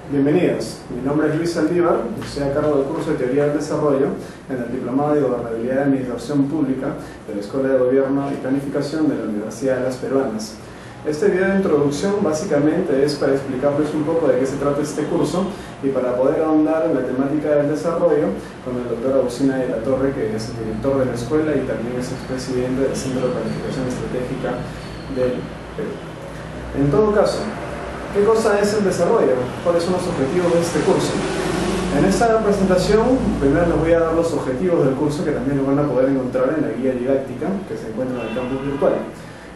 Bienvenidos, mi nombre es Luis Saldívar, estoy a cargo del curso de Teoría del Desarrollo en el Diplomado de Gobernabilidad y Administración Pública de la Escuela de Gobierno y Planificación de la Universidad de las Peruanas. Este video de introducción básicamente es para explicarles un poco de qué se trata este curso y para poder ahondar en la temática del desarrollo con el doctor Agustín de la Torre, que es el director de la escuela y también es expresidente del Centro de Planificación Estratégica del Perú. En todo caso, ¿qué cosa es el desarrollo? ¿Cuáles son los objetivos de este curso? En esta presentación, primero les voy a dar los objetivos del curso, que también lo van a poder encontrar en la guía didáctica que se encuentra en el campus virtual.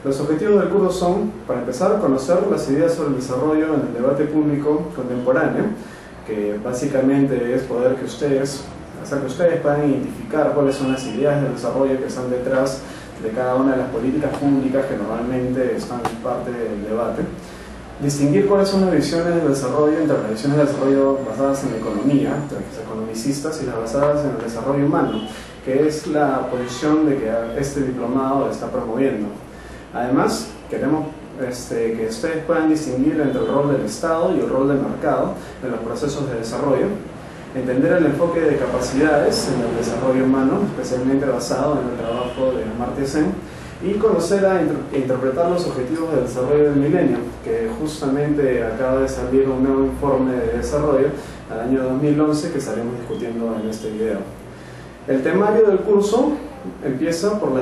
Los objetivos del curso son, para empezar, conocer las ideas sobre el desarrollo en el debate público contemporáneo, que básicamente es poder que ustedes puedan identificar cuáles son las ideas del desarrollo que están detrás de cada una de las políticas públicas que normalmente están parte del debate. Distinguir cuáles son las visiones del desarrollo entre las visiones del desarrollo basadas en la economía, entre los economicistas, y las basadas en el desarrollo humano, que es la posición de que este diplomado está promoviendo. Además, queremos que ustedes puedan distinguir entre el rol del Estado y el rol del mercado en los procesos de desarrollo, entender el enfoque de capacidades en el desarrollo humano, especialmente basado en el trabajo de Amartya Sen, y conocer e interpretar los objetivos del desarrollo del milenio, que justamente acaba de salir un nuevo informe de desarrollo al año 2011 que estaremos discutiendo en este video. El temario del curso empieza por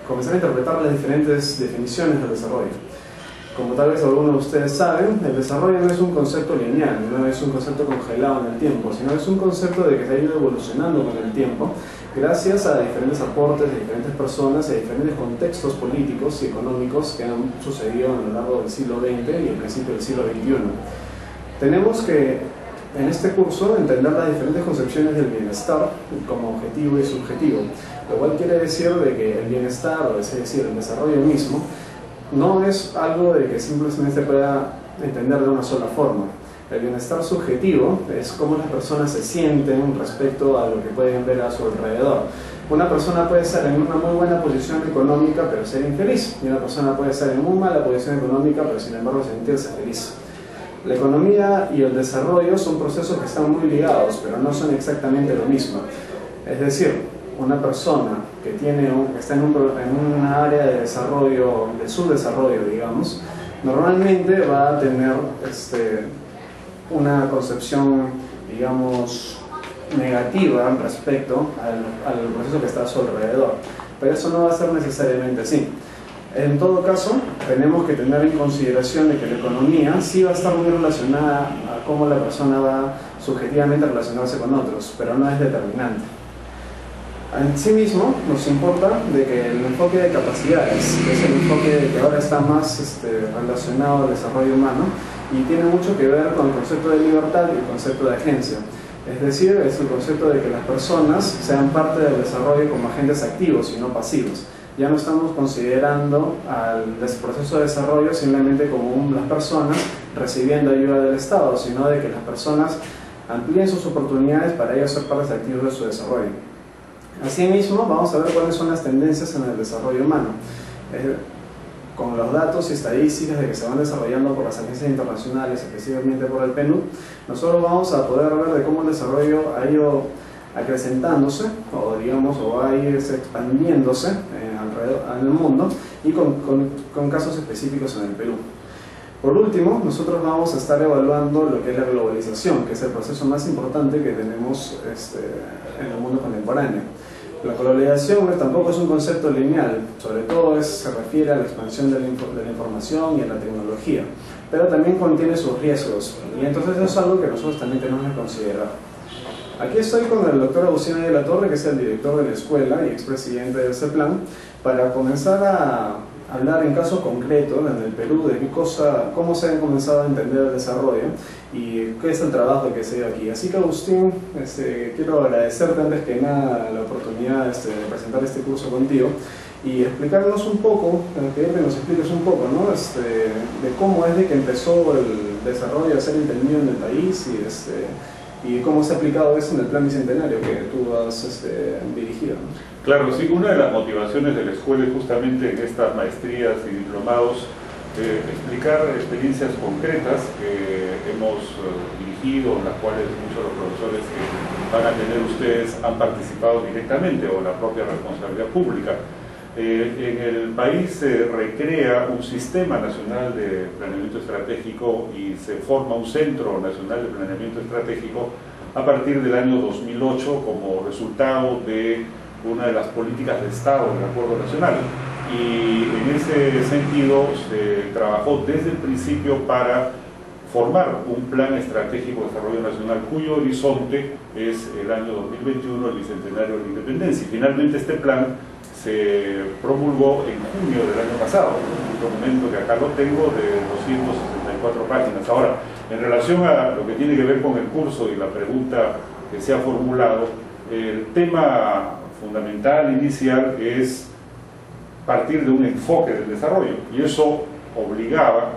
comenzar a interpretar las diferentes definiciones del desarrollo. Como tal vez algunos de ustedes saben, el desarrollo no es un concepto lineal, no es un concepto congelado en el tiempo, sino es un concepto de que se ha ido evolucionando con el tiempo, gracias a diferentes aportes de diferentes personas y a diferentes contextos políticos y económicos que han sucedido a lo largo del siglo XX y el principio del siglo XXI. Tenemos que, en este curso, entender las diferentes concepciones del bienestar como objetivo y subjetivo, lo cual quiere decir de que el bienestar, o es decir, el desarrollo mismo, no es algo de que simplemente se pueda entender de una sola forma. El bienestar subjetivo es cómo las personas se sienten respecto a lo que pueden ver a su alrededor. Una persona puede estar en una muy buena posición económica pero ser infeliz, y una persona puede estar en muy mala posición económica pero sin embargo sentirse feliz. La economía y el desarrollo son procesos que están muy ligados, pero no son exactamente lo mismo. Es decir, una persona que está en una área de desarrollo, de subdesarrollo, digamos, normalmente va a tener una concepción, digamos, negativa respecto al proceso que está a su alrededor. Pero eso no va a ser necesariamente así. En todo caso, tenemos que tener en consideración de que la economía sí va a estar muy relacionada a cómo la persona va subjetivamente a relacionarse con otros, pero no es determinante. En sí mismo nos importa de que el enfoque de capacidades, que es el enfoque que ahora está más relacionado al desarrollo humano y tiene mucho que ver con el concepto de libertad y el concepto de agencia. Es decir, es el concepto de que las personas sean parte del desarrollo como agentes activos y no pasivos. Ya no estamos considerando al proceso de desarrollo simplemente como las personas recibiendo ayuda del Estado, sino de que las personas amplíen sus oportunidades para ellos ser partes activos de su desarrollo. Asimismo, vamos a ver cuáles son las tendencias en el desarrollo humano. Con los datos y estadísticas de que se van desarrollando por las agencias internacionales, específicamente por el PNUD, nosotros vamos a poder ver de cómo el desarrollo ha ido acrecentándose, o va a ir expandiéndose alrededor en el mundo, y con casos específicos en el Perú. Por último, nosotros vamos a estar evaluando lo que es la globalización, que es el proceso más importante que tenemos en el mundo contemporáneo. La globalización tampoco es un concepto lineal, sobre todo se refiere a la expansión de la información y a la tecnología, pero también contiene sus riesgos, y entonces eso es algo que nosotros también tenemos que considerar. Aquí estoy con el doctor Agustín de la Torre, que es el director de la escuela y expresidente del CEPLAN, para comenzar a hablar en caso concreto en el Perú de cómo se ha comenzado a entender el desarrollo y qué es el trabajo que se dio aquí. Así que, Agustín, quiero agradecerte antes que nada la oportunidad de presentar este curso contigo y explicarnos un poco, pedirte que nos expliques un poco, ¿no? De cómo es de que empezó el desarrollo a ser entendido en el país y cómo se ha aplicado eso en el plan bicentenario que tú has dirigido, ¿no? Claro, sí, una de las motivaciones de la escuela es justamente en estas maestrías y diplomados explicar experiencias concretas que hemos dirigido, en las cuales muchos de los profesores que van a tener ustedes han participado directamente, o la propia responsabilidad pública. En el país se recrea un sistema nacional de planeamiento estratégico y se forma un centro nacional de planeamiento estratégico a partir del año 2008 como resultado de una de las políticas de Estado del Acuerdo Nacional. Y en ese sentido se trabajó desde el principio para formar un plan estratégico de desarrollo nacional cuyo horizonte es el año 2021, el bicentenario de la independencia. Y finalmente este plan se promulgó en junio del año pasado, un documento que acá lo tengo de 264 páginas. Ahora, en relación a lo que tiene que ver con el curso y la pregunta que se ha formulado, el tema fundamental inicial es partir de un enfoque del desarrollo, y eso obligaba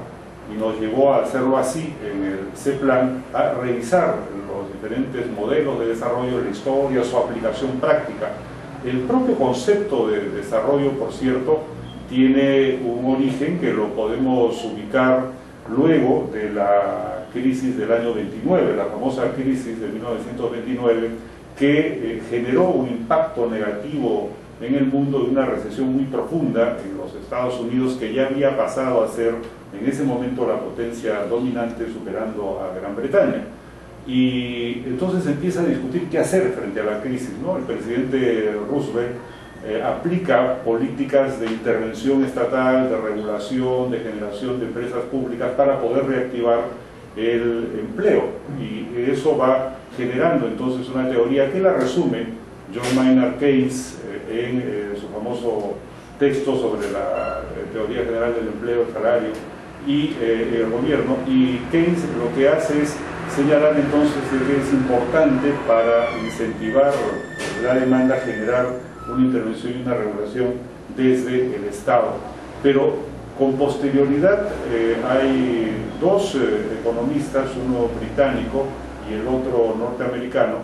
y nos llevó a hacerlo así en el CEPLAN, a revisar los diferentes modelos de desarrollo, la historia, su aplicación práctica. El propio concepto de desarrollo, por cierto, tiene un origen que lo podemos ubicar luego de la crisis del año 29, la famosa crisis de 1929, que generó un impacto negativo en el mundo de una recesión muy profunda en los Estados Unidos, que ya había pasado a ser en ese momento la potencia dominante, superando a Gran Bretaña. Y entonces empieza a discutir qué hacer frente a la crisis, ¿no? El presidente Roosevelt aplica políticas de intervención estatal, de regulación, de generación de empresas públicas para poder reactivar el empleo, y eso va generando entonces una teoría que la resume John Maynard Keynes en su famoso texto sobre la teoría general del empleo, el salario y el gobierno. Y Keynes lo que hace es señalar entonces que es importante para incentivar la demanda generar una intervención y una regulación desde el Estado. Pero con posterioridad hay dos economistas, uno británico y el otro norteamericano,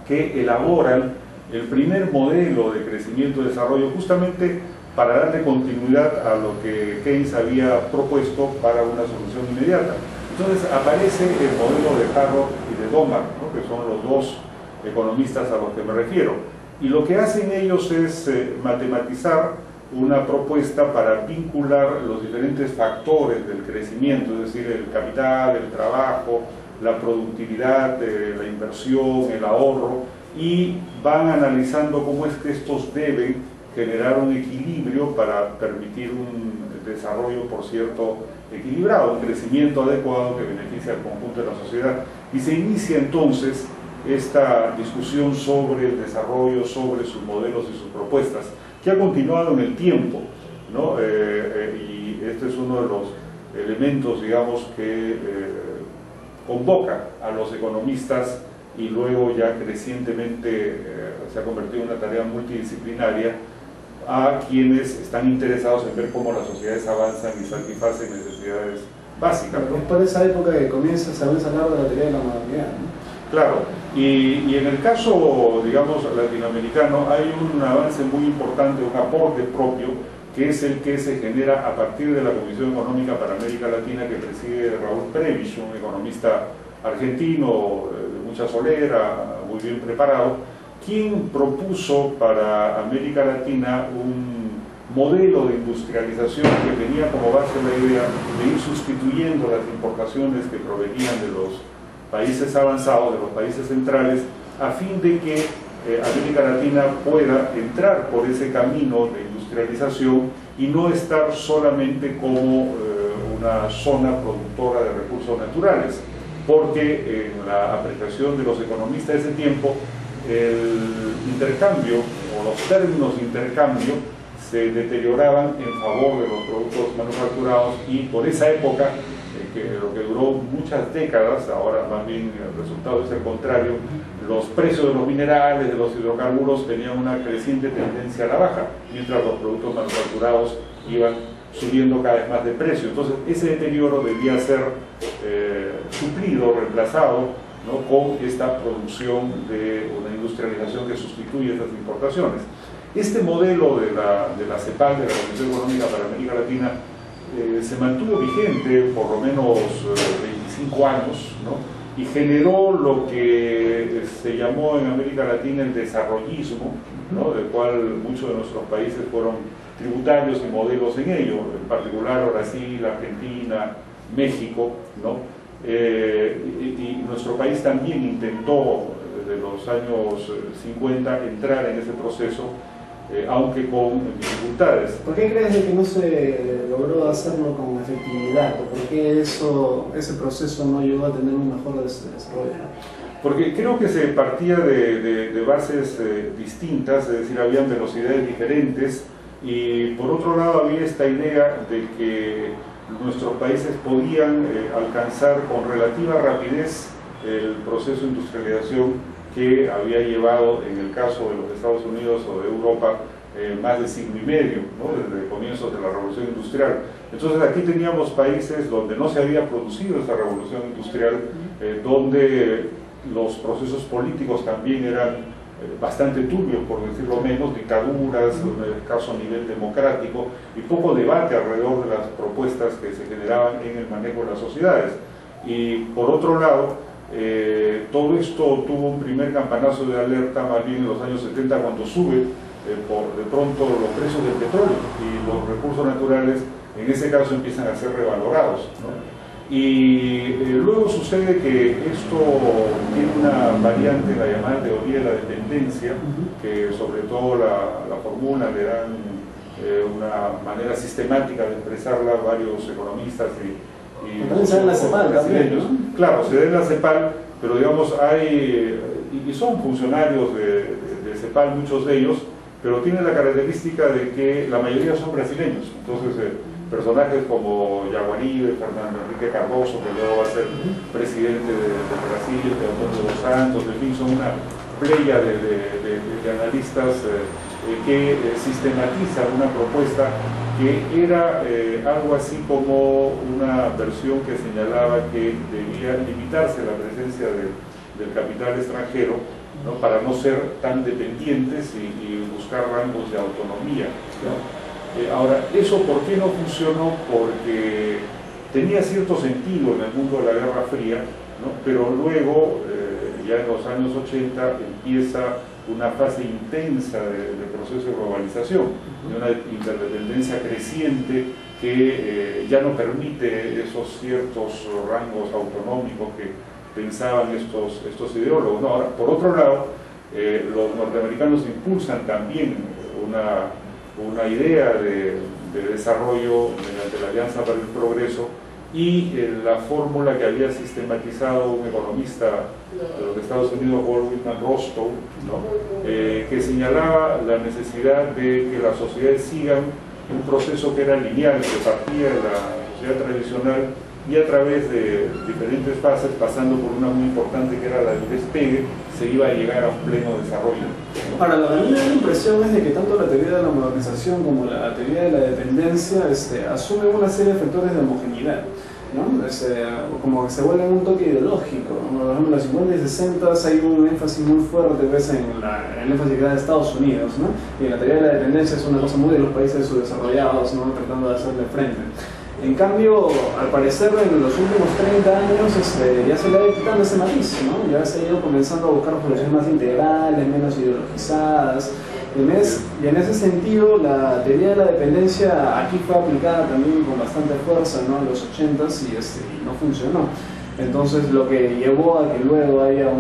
que elaboran el primer modelo de crecimiento y desarrollo justamente para darle continuidad a lo que Keynes había propuesto para una solución inmediata. Entonces aparece el modelo de Harrod y de Domar, ¿no?, que son los dos economistas a los que me refiero. Y lo que hacen ellos es matematizar una propuesta para vincular los diferentes factores del crecimiento, es decir, el capital, el trabajo, la productividad, la inversión, el ahorro, y van analizando cómo es que estos deben generar un equilibrio para permitir un desarrollo, por cierto, equilibrado, un crecimiento adecuado que beneficie al conjunto de la sociedad. Y se inicia entonces esta discusión sobre el desarrollo, sobre sus modelos y sus propuestas, que ha continuado en el tiempo, ¿no? Y este es uno de los elementos, digamos, que convoca a los economistas, y luego ya crecientemente se ha convertido en una tarea multidisciplinaria, a quienes están interesados en ver cómo las sociedades avanzan y satisfacen necesidades básicas, ¿no? Es por esa época que comienza a hablar de la teoría de la modernidad, ¿no? Claro, y en el caso, digamos, latinoamericano, hay un avance muy importante, un aporte propio, que es el que se genera a partir de la Comisión Económica para América Latina, que preside Raúl Prebisch, un economista argentino de mucha solera, muy bien preparado, quien propuso para América Latina un modelo de industrialización que tenía como base la idea de ir sustituyendo las importaciones que provenían de los países avanzados, de los países centrales, a fin de que América Latina pueda entrar por ese camino de industrialización y no estar solamente como una zona productora de recursos naturales, porque en la apreciación de los economistas de ese tiempo, el intercambio o los términos de intercambio se deterioraban en favor de los productos manufacturados, y por esa época, lo que duró muchas décadas, ahora más bien el resultado es el contrario, los precios de los minerales, de los hidrocarburos tenían una creciente tendencia a la baja, mientras los productos manufacturados iban subiendo cada vez más de precio. Entonces ese deterioro debía ser suplido, reemplazado, ¿no?, con esta producción de una industrialización que sustituye estas importaciones. Este modelo de la CEPAL, de la Comisión Económica para América Latina, se mantuvo vigente por lo menos 25 años, ¿no? Y generó lo que se llamó en América Latina el desarrollismo, ¿no? Del cual muchos de nuestros países fueron tributarios y modelos en ello, en particular Brasil, Argentina, México, ¿no? Y nuestro país también intentó desde los años 50 entrar en ese proceso, aunque con dificultades. ¿Por qué crees que no se logró hacerlo con efectividad? ¿O por qué ese proceso no llegó a tener un mejor desarrollo? Porque creo que se partía de bases distintas, es decir, habían velocidades diferentes, y por otro lado había esta idea de que nuestros países podían alcanzar con relativa rapidez el proceso de industrialización que había llevado, en el caso de los Estados Unidos o de Europa, más de siglo y medio, ¿no? Desde comienzos de la Revolución Industrial. Entonces aquí teníamos países donde no se había producido esa revolución industrial, donde los procesos políticos también eran bastante turbios, por decirlo menos, dictaduras, un escaso nivel democrático y poco debate alrededor de las propuestas que se generaban en el manejo de las sociedades. Y por otro lado, todo esto tuvo un primer campanazo de alerta más bien en los años 70, cuando sube por de pronto los precios del petróleo y los recursos naturales en ese caso empiezan a ser revalorados, ¿no? Y luego sucede que esto tiene una variante, la llamada teoría de la dependencia, que sobre todo la fórmula le dan una manera sistemática de expresarla varios economistas y también se da en la CEPAL también, ¿no? Claro, se da en la CEPAL, pero digamos hay, y son funcionarios de CEPAL muchos de ellos, pero tienen la característica de que la mayoría son brasileños. Entonces personajes como Jaguaribe, Fernando Enrique Cardoso, que luego va a ser presidente de Brasil, Teodoro dos Santos, en fin, son una playa de analistas que sistematizan una propuesta que era algo así como una versión que señalaba que debía limitarse la presencia del capital extranjero, ¿no? Para no ser tan dependientes y buscar rangos de autonomía, ¿no? Ahora, ¿eso por qué no funcionó? Porque tenía cierto sentido en el mundo de la Guerra Fría, ¿no? Pero luego, ya en los años 80, empieza una fase intensa de proceso de globalización, de una interdependencia creciente que ya no permite esos ciertos rangos autonómicos que pensaban estos ideólogos, ¿no? Ahora, por otro lado, los norteamericanos impulsan también una idea de desarrollo mediante la Alianza para el Progreso y la fórmula que había sistematizado un economista de los Estados Unidos, Walt Whitman Rostow, ¿no? Que señalaba la necesidad de que las sociedades sigan un proceso que era lineal, que partía de la sociedad tradicional y a través de diferentes fases, pasando por una muy importante que era la del despegue, se iba a llegar a un pleno desarrollo. Ahora, lo que a mí me da la impresión es de que tanto la teoría de la modernización como la teoría de la dependencia asume una serie de factores de homogeneidad, ¿no? Como que se vuelve un toque ideológico, ¿no? Por ejemplo, en los 50 y 60 hay un énfasis muy fuerte en el énfasis que da de Estados Unidos, ¿no? Y la teoría de la dependencia es una cosa muy de los países subdesarrollados, ¿no? Tratando de hacerle frente. En cambio, al parecer en los últimos 30 años ya se le ha ido quitando ese matiz, ¿no? Ya se ha ido comenzando a buscar soluciones más integrales, menos ideologizadas. Y en ese sentido, la teoría de la dependencia aquí fue aplicada también con bastante fuerza, ¿no? En los 80s y no funcionó. Entonces, lo que llevó a que luego haya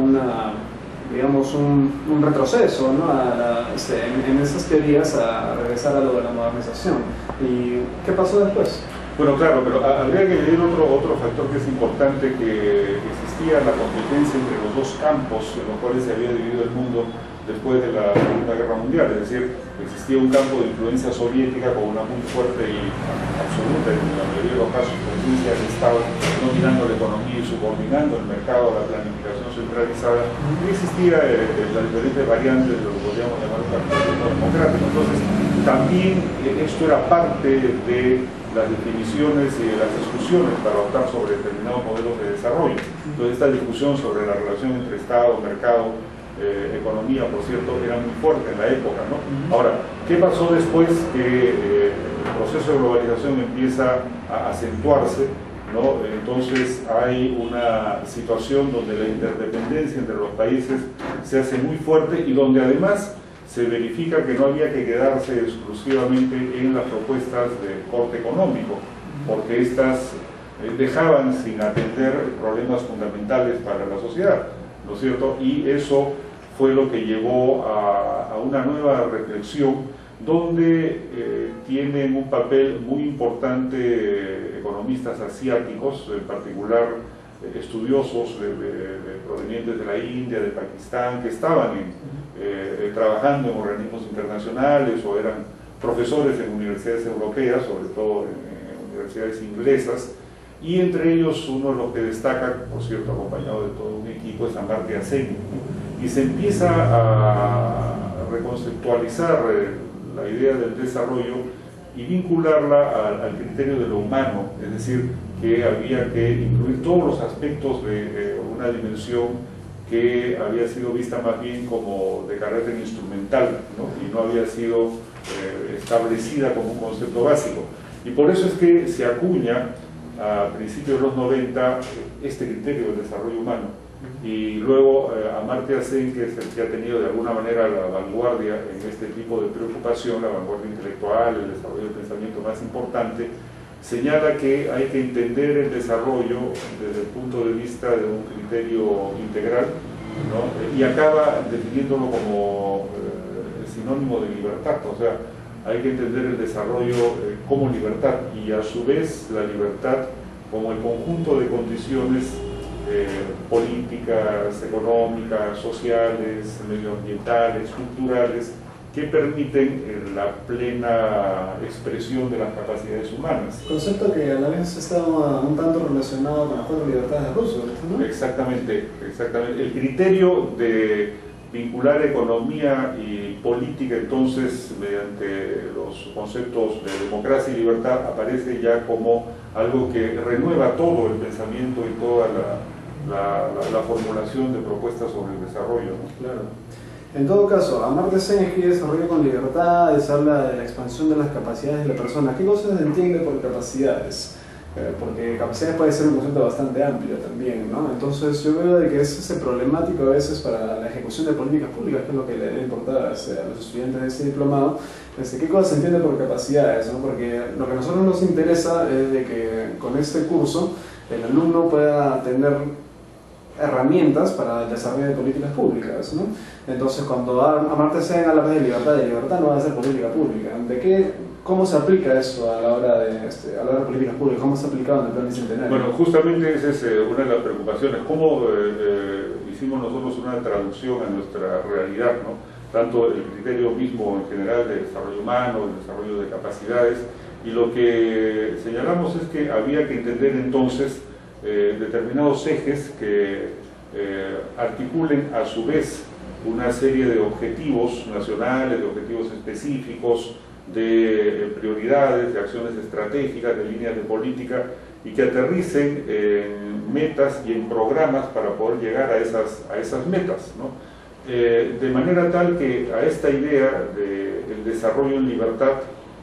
digamos, un retroceso, ¿no? En esas teorías a regresar a lo de la modernización. ¿Y qué pasó después? Bueno, claro, pero habría que añadir otro factor que es importante, que existía la competencia entre los dos campos en los cuales se había dividido el mundo después de la Segunda Guerra Mundial. Es decir, existía un campo de influencia soviética con una muy fuerte y absoluta, en la mayoría de los casos, presencia del Estado, dominando la economía y subordinando el mercado a la planificación centralizada. Y existía las diferentes variantes de lo que podríamos llamar un capitalismo democrático. Entonces, también esto era parte de las definiciones y de las discusiones para optar sobre determinados modelos de desarrollo. Entonces, esta discusión sobre la relación entre Estado, mercado, economía, por cierto, era muy fuerte en la época, ¿no? Ahora, ¿qué pasó después? Que el proceso de globalización empieza a acentuarse, ¿no? Entonces hay una situación donde la interdependencia entre los países se hace muy fuerte y donde además se verifica que no había que quedarse exclusivamente en las propuestas de corte económico, porque estas dejaban sin atender problemas fundamentales para la sociedad, ¿no es cierto? Y eso fue lo que llevó a una nueva reflexión donde tienen un papel muy importante economistas asiáticos, en particular estudiosos provenientes de la India, de Pakistán, que estaban trabajando en organismos internacionales o eran profesores en universidades europeas, sobre todo en universidades inglesas, y entre ellos uno de los que destaca, por cierto acompañado de todo un equipo, es Amartya Sen, y se empieza a reconceptualizar la idea del desarrollo y vincularla al criterio de lo humano, es decir, que había que incluir todos los aspectos de una dimensión que había sido vista más bien como de carácter instrumental, ¿no? Y no había sido establecida como un concepto básico. Y por eso es que se acuña a principios de los 90 este criterio del desarrollo humano. Y luego Amartya Sen, que es el que ha tenido de alguna manera la vanguardia en este tipo de preocupación, la vanguardia intelectual, el desarrollo del pensamiento más importante, señala que hay que entender el desarrollo desde el punto de vista de un criterio integral, ¿no? Y acaba definiéndolo como sinónimo de libertad, o sea, hay que entender el desarrollo como libertad y a su vez la libertad como el conjunto de condiciones políticas, económicas, sociales, medioambientales, culturales, que permiten la plena expresión de las capacidades humanas. Concepto que a la vez está un tanto relacionado con las 4 libertades de Roosevelt, ¿no? Exactamente, exactamente. El criterio de vincular economía y política, entonces, mediante los conceptos de democracia y libertad, aparece ya como algo que renueva todo el pensamiento y toda la formulación de propuestas sobre el desarrollo, ¿no? Claro. En todo caso, Amartya Sen escribe desarrollo con libertades, habla de la expansión de las capacidades de la persona. ¿Qué cosas se entiende por capacidades? Porque capacidades puede ser un concepto bastante amplio también, ¿no? Entonces yo veo de que es problemático a veces para la ejecución de políticas públicas, que es lo que le debe importar a los estudiantes de este diplomado. ¿Qué cosas se entiende por capacidades, ¿no? Porque lo que a nosotros nos interesa es de que con este curso el alumno pueda tener herramientas para el desarrollo de políticas públicas, ¿no? Entonces, cuando Amartya Sen habla de libertad no va a ser política pública. ¿Cómo se aplica eso a la hora de políticas públicas? ¿Cómo se ha aplicado en el plan bicentenario? Bueno, justamente esa es una de las preocupaciones. ¿Cómo hicimos nosotros una traducción a nuestra realidad, ¿no? Tanto el criterio mismo en general de desarrollo humano, el desarrollo de capacidades, y lo que señalamos es que había que entender entonces determinados ejes que articulen a su vez una serie de objetivos nacionales, de objetivos específicos, de prioridades, de acciones estratégicas, de líneas de política, y que aterricen en metas y en programas para poder llegar a esas metas, ¿no? De manera tal que a esta idea del desarrollo en libertad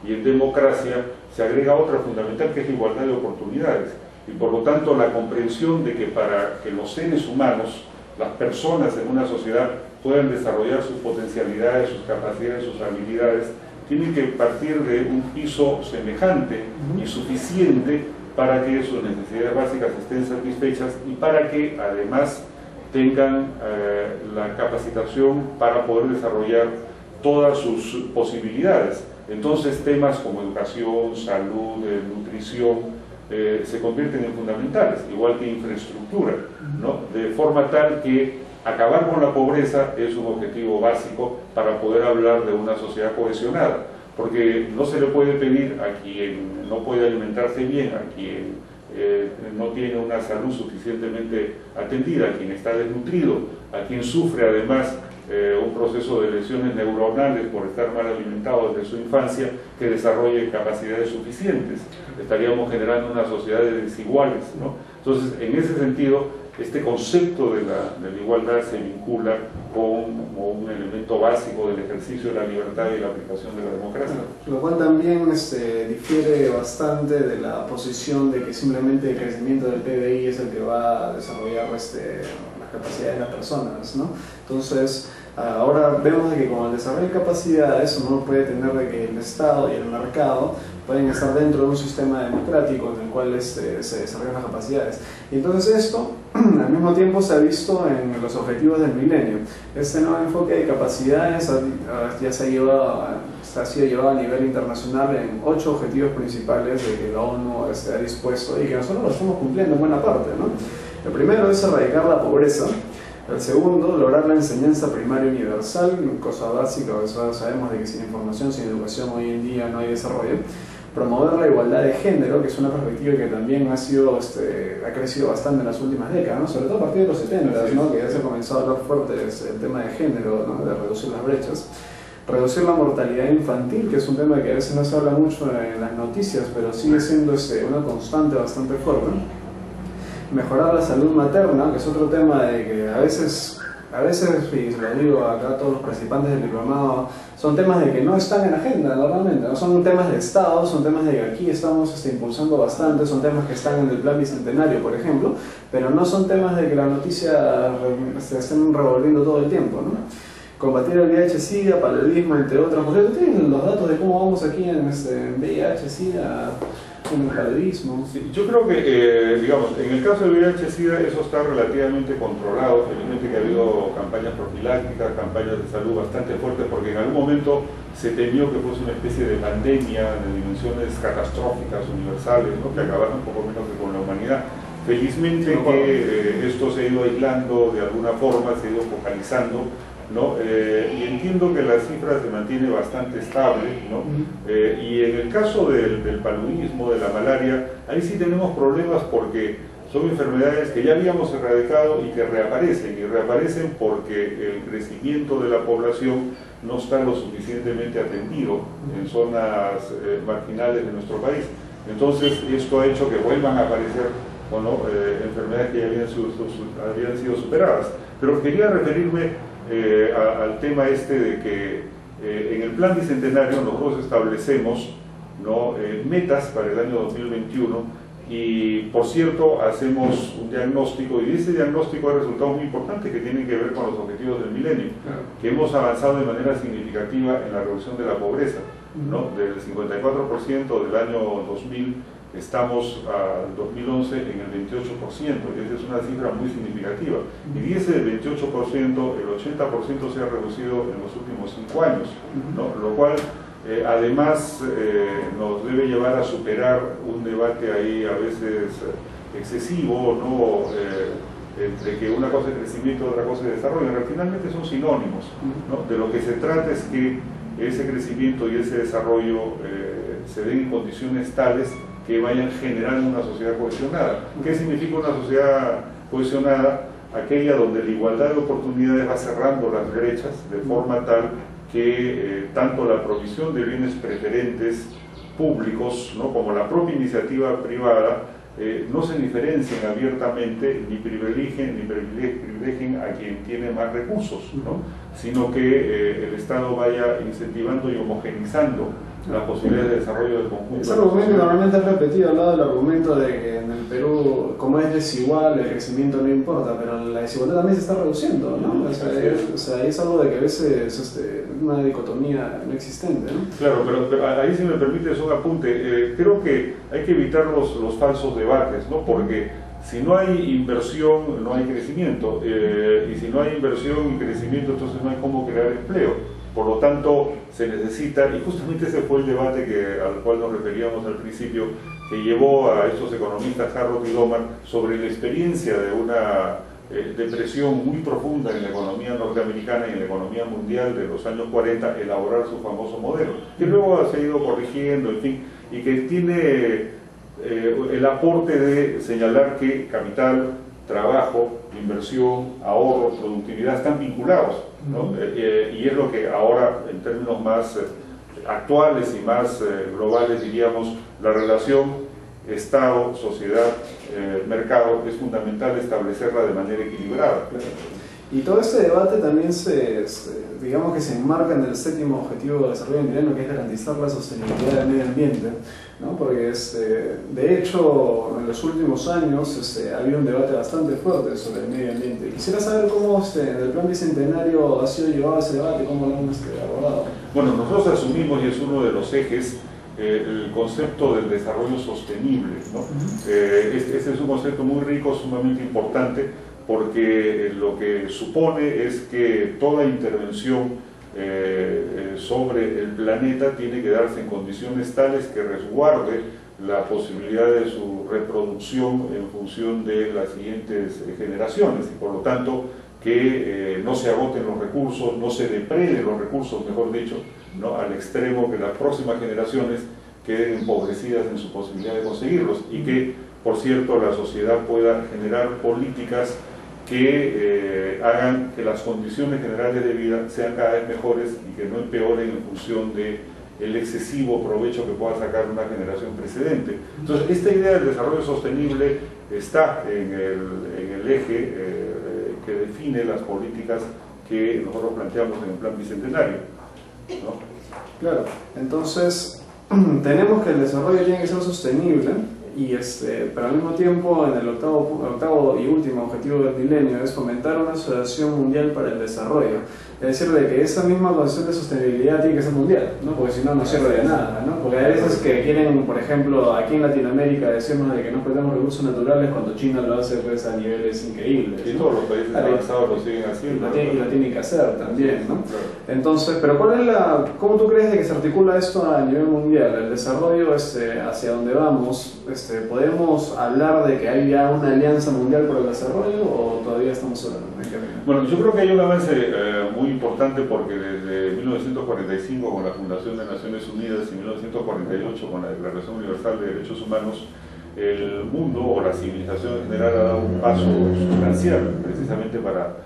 y en democracia se agrega otra fundamental, que es la igualdad de oportunidades. Y por lo tanto la comprensión de que para que los seres humanos, las personas en una sociedad, puedan desarrollar sus potencialidades, sus capacidades, sus habilidades, tienen que partir de un piso semejante y suficiente para que sus necesidades básicas estén satisfechas y para que además tengan la capacitación para poder desarrollar todas sus posibilidades. Entonces temas como educación, salud, nutrición, se convierten en fundamentales, igual que infraestructura, ¿no? De forma tal que acabar con la pobreza es un objetivo básico para poder hablar de una sociedad cohesionada, porque no se le puede pedir a quien no puede alimentarse bien, a quien no tiene una salud suficientemente atendida, a quien está desnutrido, a quien sufre además un proceso de lesiones neuronales por estar mal alimentado desde su infancia, que desarrolle capacidades suficientes. Estaríamos generando una sociedad de desiguales, ¿no? Entonces, en ese sentido, este concepto de la igualdad se vincula como un elemento básico del ejercicio de la libertad y la aplicación de la democracia. Lo cual también difiere bastante de la posición de que simplemente el crecimiento del PBI es el que va a desarrollar las capacidades de las personas, ¿no? Entonces, ahora vemos de que con el desarrollo de capacidades uno puede tener de que el Estado y el mercado pueden estar dentro de un sistema democrático en el cual se desarrollan las capacidades. Y entonces esto, al mismo tiempo, se ha visto en los objetivos del milenio. Este nuevo enfoque de capacidades ya se ha sido llevado a nivel internacional en 8 objetivos principales de que la ONU ha dispuesto y que nosotros lo estamos cumpliendo en buena parte, ¿no? El primero es erradicar la pobreza. El segundo, lograr la enseñanza primaria universal, cosa básica, sabemos de que sin información, sin educación hoy en día no hay desarrollo. Promover la igualdad de género, que es una perspectiva que también ha crecido bastante en las últimas décadas, ¿no? Sobre todo a partir de los 70, ¿no? Que ya se ha comenzado a hablar fuerte el tema de género, ¿no? De reducir las brechas. Reducir la mortalidad infantil, que es un tema que a veces no se habla mucho en las noticias, pero sigue siendo una constante bastante fuerte. Mejorar la salud materna, que es otro tema de que a veces, y se lo digo acá a todos los participantes del diplomado, son temas de que no están en agenda normalmente, no son temas de Estado, son temas de que aquí estamos impulsando bastante, son temas que están en el plan bicentenario, por ejemplo, pero no son temas de que la noticia se estén revolviendo todo el tiempo, ¿no? Combatir el VIH-Sida, paludismo, entre otras. Porque tú tienes los datos de cómo vamos aquí en VIH-Sida, en el paludismo. Sí, yo creo que, digamos, en el caso del VIH-Sida eso está relativamente controlado. Evidentemente que ha habido campañas profilácticas, campañas de salud bastante fuertes, porque en algún momento se temió que fuese una especie de pandemia de dimensiones catastróficas, universales, ¿no? Que acabaron un poco menos que con la humanidad. Felizmente que esto se ha ido aislando de alguna forma, se ha ido focalizando, ¿no? Y entiendo que la cifra se mantiene bastante estable, ¿no? Y en el caso del paludismo, de la malaria, ahí sí tenemos problemas porque son enfermedades que ya habíamos erradicado y que reaparecen porque el crecimiento de la población no está lo suficientemente atendido en zonas marginales de nuestro país. Entonces esto ha hecho que vuelvan a aparecer enfermedades que ya habían sido superadas. Pero quería referirme al tema de que en el plan bicentenario nosotros establecemos, ¿no? Metas para el año 2021 y, por cierto, hacemos un diagnóstico, y ese diagnóstico ha resultado muy importante que tienen que ver con los objetivos del milenio, que hemos avanzado de manera significativa en la reducción de la pobreza, ¿no? Del 54% del año 2000 estamos al 2011 en el 28%, y esa es una cifra muy significativa. Y de ese 28%, el 80% se ha reducido en los últimos 5 años, ¿no? Lo cual además nos debe llevar a superar un debate ahí a veces excesivo, ¿no? Entre que una cosa es crecimiento y otra cosa es desarrollo. Pero finalmente son sinónimos, ¿no? De lo que se trata es que ese crecimiento y ese desarrollo se den en condiciones tales que vayan generando una sociedad cohesionada. ¿Qué significa una sociedad cohesionada? Aquella donde la igualdad de oportunidades va cerrando las brechas de forma tal que tanto la provisión de bienes preferentes públicos, ¿no? Como la propia iniciativa privada no se diferencien abiertamente ni privilegien a quien tiene más recursos, ¿no? Sino que el Estado vaya incentivando y homogenizando la posibilidad de desarrollo del conjunto. Ese argumento normalmente es repetido al lado del argumento de que en el Perú, como es desigual, el crecimiento no importa, pero la desigualdad también se está reduciendo, ¿no? O sea, es algo de que a veces es una dicotomía no existente, ¿no? Claro, pero ahí, si me permites un apunte, creo que hay que evitar los falsos debates, ¿no? Porque si no hay inversión, no hay crecimiento, y si no hay inversión y crecimiento, entonces no hay cómo crear empleo. Por lo tanto, se necesita, y justamente ese fue el debate al cual nos referíamos al principio, que llevó a estos economistas Harrod y Loman sobre la experiencia de una depresión muy profunda en la economía norteamericana y en la economía mundial de los años 40, elaborar su famoso modelo, que luego se ha ido corrigiendo, en fin, y que tiene el aporte de señalar que capital, trabajo, inversión, ahorro, productividad están vinculados, ¿no? Y es lo que ahora, en términos más actuales y más globales, diríamos, la relación Estado, sociedad, mercado, es fundamental establecerla de manera equilibrada. Y todo este debate también digamos que se enmarca en el séptimo objetivo de desarrollo del milenio, que es garantizar la sostenibilidad del medio ambiente, ¿no? Porque de hecho en los últimos años ha habido un debate bastante fuerte sobre el medio ambiente. Quisiera saber cómo en el plan bicentenario ha sido llevado ese debate, cómo lo han abordado. Bueno, nosotros asumimos, y es uno de los ejes, el concepto del desarrollo sostenible, ¿no? Este es un concepto muy rico, sumamente importante, porque lo que supone es que toda intervención sobre el planeta tiene que darse en condiciones tales que resguarde la posibilidad de su reproducción en función de las siguientes generaciones, y por lo tanto que no se agoten los recursos, no se depreden los recursos, mejor dicho, ¿no? Al extremo que las próximas generaciones queden empobrecidas en su posibilidad de conseguirlos, y que, por cierto, la sociedad pueda generar políticas que hagan que las condiciones generales de vida sean cada vez mejores y que no empeoren en función del excesivo provecho que pueda sacar una generación precedente. Entonces, esta idea del desarrollo sostenible está en el eje que define las políticas que nosotros planteamos en el plan bicentenario, ¿no? Claro, entonces tenemos que el desarrollo tiene que ser sostenible, pero al mismo tiempo en el octavo y último objetivo del milenio es fomentar una asociación mundial para el desarrollo. Es decir, de que esa misma concepción de sostenibilidad tiene que ser mundial, ¿no? Porque si no, no sirve de nada, ¿no? Porque hay veces que quieren, por ejemplo, aquí en Latinoamérica decirnos de que no explotemos recursos naturales cuando China lo hace pues a niveles increíbles, y ¿no? todos los países avanzados lo siguen haciendo. Y lo tienen que hacer también, ¿no? Claro. Entonces, pero ¿cómo tú crees de que se articula esto a nivel mundial? El desarrollo hacia donde vamos, ¿podemos hablar de que hay ya una alianza mundial por el desarrollo o todavía estamos hablando en camino? Bueno, yo creo que hay un avance muy importante, porque desde 1945 con la Fundación de Naciones Unidas y 1948 con la Declaración Universal de Derechos Humanos, el mundo o la civilización en general ha dado un paso sustancial precisamente para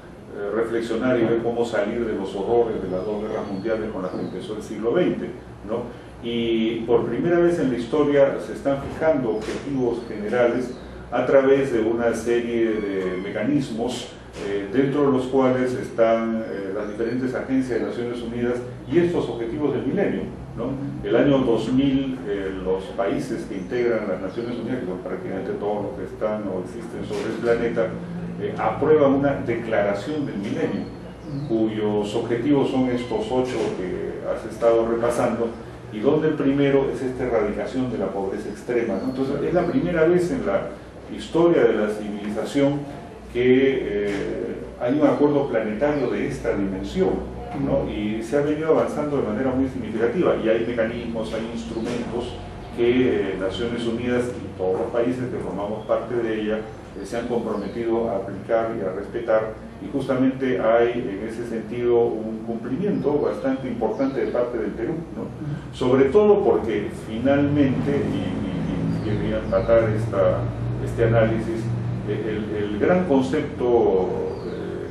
reflexionar y ver cómo salir de los horrores de las dos guerras mundiales con las que empezó el siglo XX, ¿no? Y por primera vez en la historia se están fijando objetivos generales a través de una serie de mecanismos dentro de los cuales están las diferentes agencias de Naciones Unidas y estos objetivos del milenio, ¿no? El año 2000 los países que integran las Naciones Unidas, que son prácticamente todos los que están o existen sobre el planeta, aprueban una declaración del milenio, cuyos objetivos son estos 8 que has estado repasando, y donde el primero es esta erradicación de la pobreza extrema, ¿no? Entonces es la primera vez en la historia de la civilización que hay un acuerdo planetario de esta dimensión, ¿no? Y se ha venido avanzando de manera muy significativa, y hay mecanismos, hay instrumentos que Naciones Unidas y todos los países que formamos parte de ella se han comprometido a aplicar y a respetar, y justamente hay en ese sentido un cumplimiento bastante importante de parte del Perú, ¿no? Sobre todo porque finalmente, y quería empatar este análisis, el gran concepto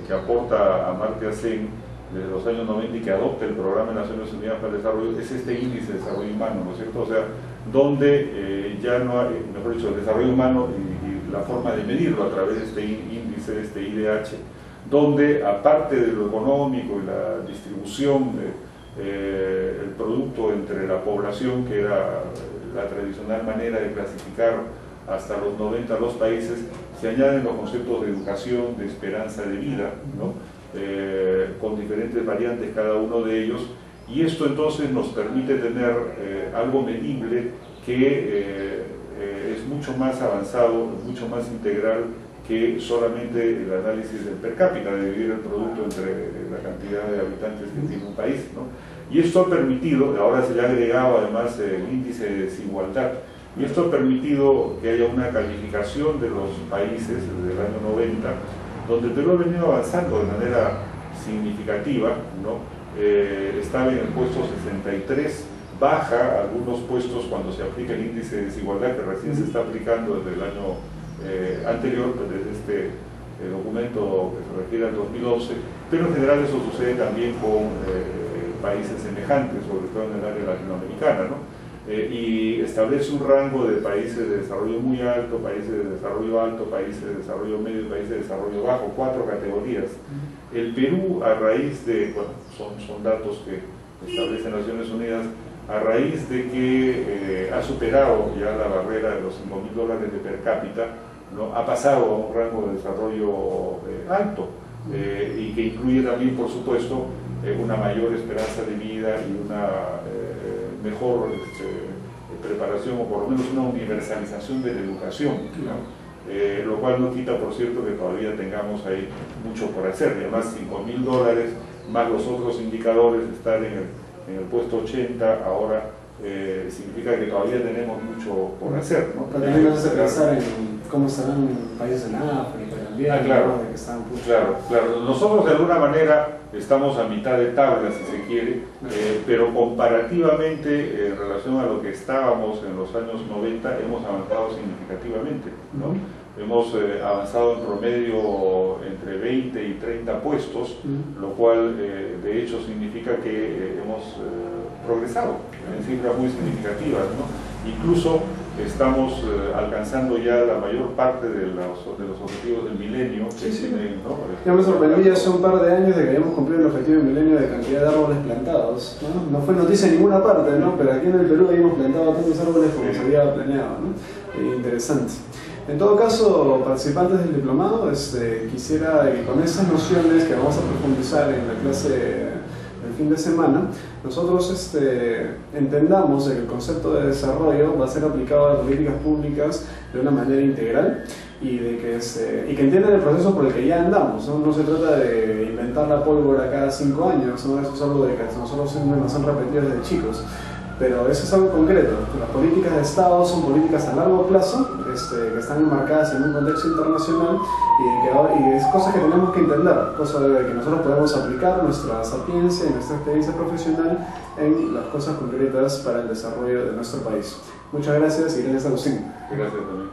que aporta Amartya Sen desde los años 90 y que adopta el Programa de Naciones Unidas para el Desarrollo es este índice de desarrollo humano, ¿no es cierto? O sea, donde ya no hay, mejor dicho, el desarrollo humano y la forma de medirlo a través de este índice, de este IDH, donde aparte de lo económico y la distribución el producto entre la población, que era la tradicional manera de clasificar hasta los 90 los países, se añaden los conceptos de educación, de esperanza de vida, ¿no? Con diferentes variantes cada uno de ellos, y esto entonces nos permite tener algo medible que es mucho más avanzado, mucho más integral que solamente el análisis del per cápita, de dividir el producto entre la cantidad de habitantes que tiene un país, ¿no? Y esto ha permitido, ahora se le ha agregado además el índice de desigualdad, y esto ha permitido que haya una calificación de los países desde el año 90, donde el Perú ha venido avanzando de manera significativa, ¿no? Estaba en el puesto 63, baja algunos puestos cuando se aplica el índice de desigualdad, que recién se está aplicando desde el año anterior, pues desde este documento que se refiere al 2011, pero en general eso sucede también con países semejantes, sobre todo en el área latinoamericana, ¿no? Y establece un rango de países de desarrollo muy alto, países de desarrollo alto, países de desarrollo medio y países de desarrollo bajo, 4 categorías. El Perú, a raíz de, bueno, son datos que establece Naciones Unidas, a raíz de que ha superado ya la barrera de los $5.000 de per cápita, ¿no? Ha pasado a un rango de desarrollo alto, y que incluye también, por supuesto, una mayor esperanza de vida y una mejor preparación, o por lo menos una universalización de la educación, ¿no? Lo cual no quita, por cierto, que todavía tengamos ahí mucho por hacer. Y además, $5.000 más los otros indicadores, estar en el puesto 80 ahora, significa que todavía tenemos mucho por hacer, ¿no? También vamos a pensar en cómo estarán países en África también, claro, ¿no? Que están claro. Nosotros de alguna manera estamos a mitad de tabla, si se quiere, pero comparativamente en relación a lo que estábamos en los años 90 hemos avanzado significativamente, ¿no? Hemos avanzado en promedio entre 20 y 30 puestos, lo cual de hecho significa que hemos progresado en cifras muy significativas, ¿no? Incluso estamos alcanzando ya la mayor parte de los objetivos del milenio. ¿No? Ya me sorprendí hace un par de años de que habíamos cumplido el objetivo del milenio de cantidad de árboles plantados, ¿no? No fue noticia en ninguna parte, ¿no? Pero aquí en el Perú habíamos plantado tantos árboles como se había planeado, ¿no? Interesante. En todo caso, participantes del diplomado, quisiera que con esas nociones que vamos a profundizar en la clase del fin de semana, nosotros entendamos que el concepto de desarrollo va a ser aplicado a políticas públicas de una manera integral y que entiendan el proceso por el que ya andamos, ¿no? No se trata de inventar la pólvora cada 5 años, ¿no? Eso es algo de que nosotros siempre nos han repetido desde chicos. Pero eso es algo concreto. Las políticas de Estado son políticas a largo plazo, que están enmarcadas en un contexto internacional y es cosas que tenemos que entender, cosas que nosotros podemos aplicar nuestra sapiencia y nuestra experiencia profesional en las cosas concretas para el desarrollo de nuestro país. Muchas gracias y gracias, Agustín. Gracias también.